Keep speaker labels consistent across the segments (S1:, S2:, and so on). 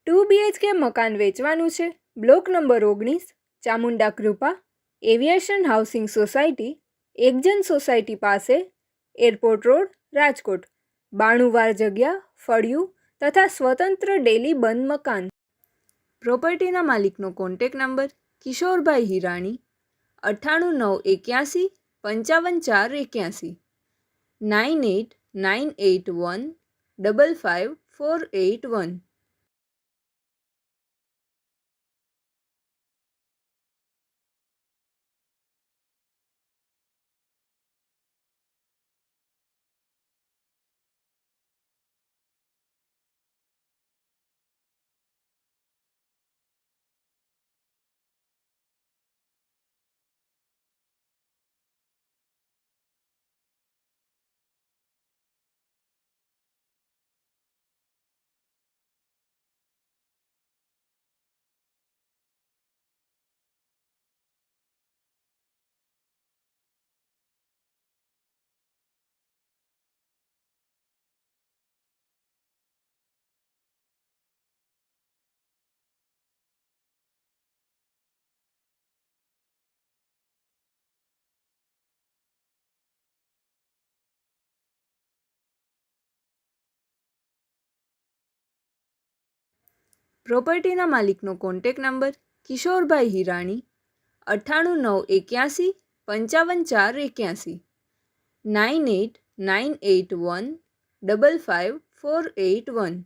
S1: 2 BHK મકાન વેચવાનું છે. બ્લોક નંબર 19, ચામુંડા કૃપા, એવિએશન હાઉસિંગ સોસાયટી, એકજન સોસાયટી પાસે, એરપોર્ટ રોડ, રાજકોટ. 92 વાર જગ્યા, ફળિયું તથા સ્વતંત્ર ડેલી બંધ મકાન. પ્રોપર્ટીના માલિકનો કોન્ટેક નંબર કિશોરભાઈ હિરાણી 9891 55 481 9898155481. પ્રોપર્ટીના માલિકનો કોન્ટેક નંબર કિશોરભાઈ હિરાણી 9891 55 481 9898155481.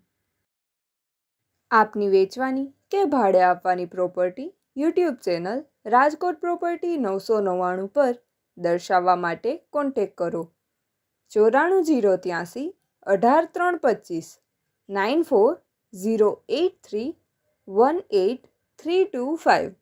S1: આપની વેચવાની કે ભાડે આપવાની property YouTube channel Rajkot property 999 પર દર્શાવવા માટે કોન્ટેક કરો. 94 083 18325 94 083 18325.